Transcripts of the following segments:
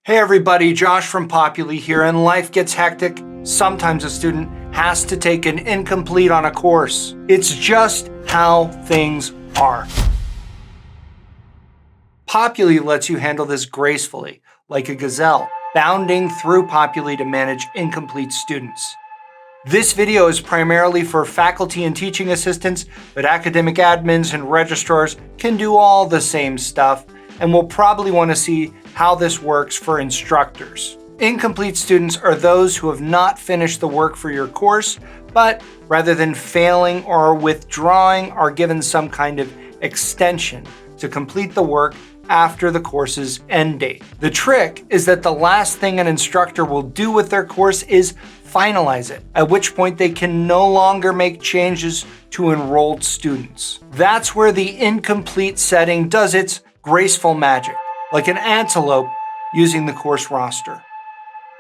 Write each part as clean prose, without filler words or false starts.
Hey everybody, Josh from Populi here, and life gets hectic. Sometimes a student has to take an incomplete on a course. It's just how things are. Populi lets you handle this gracefully, like a gazelle, bounding through Populi to manage incomplete students. This video is primarily for faculty and teaching assistants, but academic admins and registrars can do all the same stuff, and will probably want to see how this works for instructors. Incomplete students are those who have not finished the work for your course, but rather than failing or withdrawing, are given some kind of extension to complete the work after the course's end date. The trick is that the last thing an instructor will do with their course is finalize it, at which point they can no longer make changes to enrolled students. That's where the incomplete setting does its graceful magic, like an antelope using the course roster.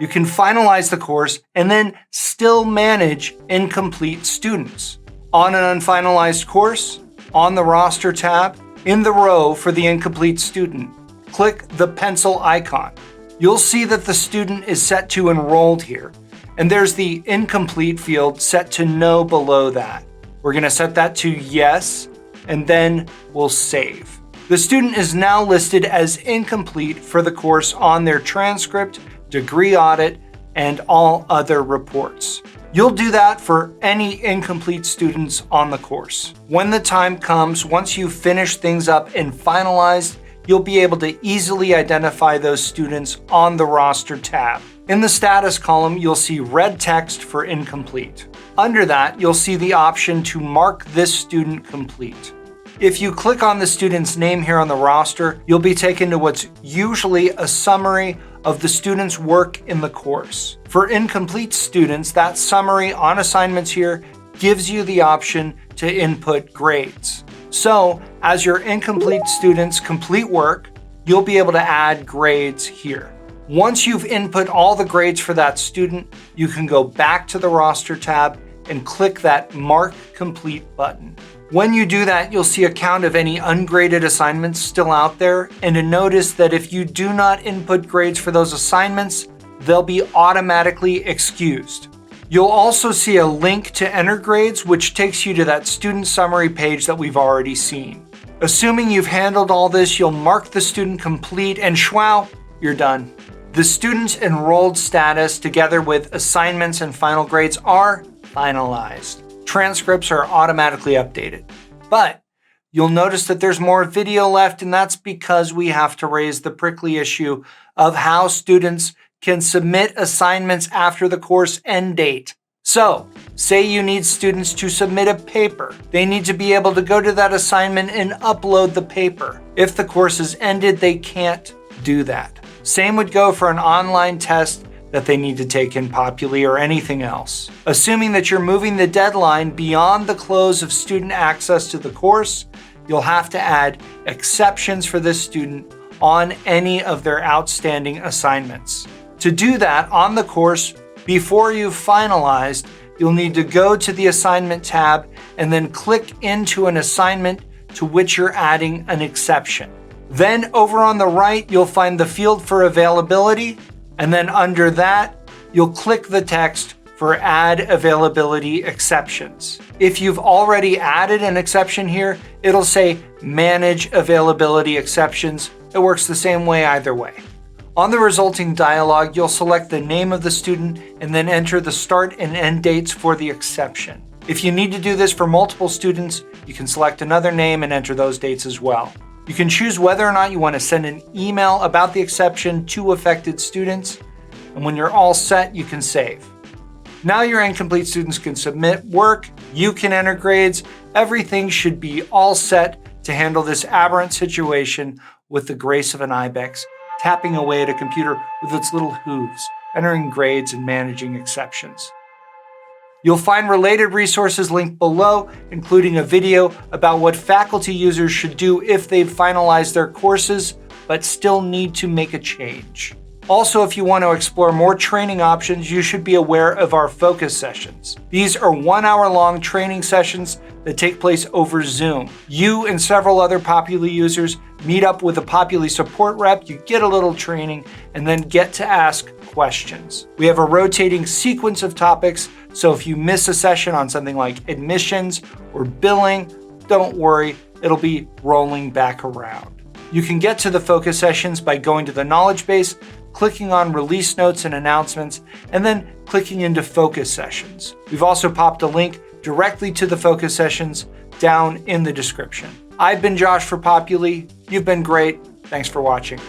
You can finalize the course and then still manage incomplete students. On an unfinalized course, on the roster tab, in the row for the incomplete student, click the pencil icon. You'll see that the student is set to enrolled here, and there's the incomplete field set to no below that. We're going to set that to yes, and then we'll save. The student is now listed as incomplete for the course on their transcript, degree audit, and all other reports. You'll do that for any incomplete students on the course. When the time comes, once you've finished things up and finalized, you'll be able to easily identify those students on the roster tab. In the status column, you'll see red text for incomplete. Under that, you'll see the option to mark this student complete. If you click on the student's name here on the roster, you'll be taken to what's usually a summary of the student's work in the course. For incomplete students, that summary on assignments here gives you the option to input grades. So, as your incomplete students complete work, you'll be able to add grades here. Once you've input all the grades for that student, you can go back to the roster tab and click that Mark Complete button. When you do that, you'll see a count of any ungraded assignments still out there, and to notice that if you do not input grades for those assignments, they'll be automatically excused. You'll also see a link to enter grades, which takes you to that student summary page that we've already seen. Assuming you've handled all this, you'll mark the student complete, and shwow, you're done. The student's enrolled status, together with assignments and final grades, are finalized. Transcripts are automatically updated. But you'll notice that there's more video left, and that's because we have to raise the prickly issue of how students can submit assignments after the course end date. So, say you need students to submit a paper. They need to be able to go to that assignment and upload the paper. If the course is ended, they can't do that. Same would go for an online test that they need to take in Populi or anything else. Assuming that you're moving the deadline beyond the close of student access to the course, you'll have to add exceptions for this student on any of their outstanding assignments. To do that on the course, before you've finalized, you'll need to go to the assignment tab and then click into an assignment to which you're adding an exception. Then over on the right, you'll find the field for availability, and then under that, you'll click the text for Add Availability Exceptions. If you've already added an exception here, it'll say Manage Availability Exceptions. It works the same way either way. On the resulting dialog, you'll select the name of the student and then enter the start and end dates for the exception. If you need to do this for multiple students, you can select another name and enter those dates as well. You can choose whether or not you want to send an email about the exception to affected students, and when you're all set, you can save. Now your incomplete students can submit work, you can enter grades, everything should be all set to handle this aberrant situation with the grace of an ibex, tapping away at a computer with its little hooves, entering grades and managing exceptions. You'll find related resources linked below, including a video about what faculty users should do if they've finalized their courses, but still need to make a change. Also, if you want to explore more training options, you should be aware of our focus sessions. These are 1 hour long training sessions that take place over Zoom. You and several other Populi users meet up with a Populi support rep, you get a little training, and then get to ask questions. We have a rotating sequence of topics, so if you miss a session on something like admissions or billing, don't worry, it'll be rolling back around. You can get to the focus sessions by going to the knowledge base, clicking on release notes and announcements, and then clicking into focus sessions. We've also popped a link directly to the focus sessions down in the description. I've been Josh for Populi. You've been great. Thanks for watching.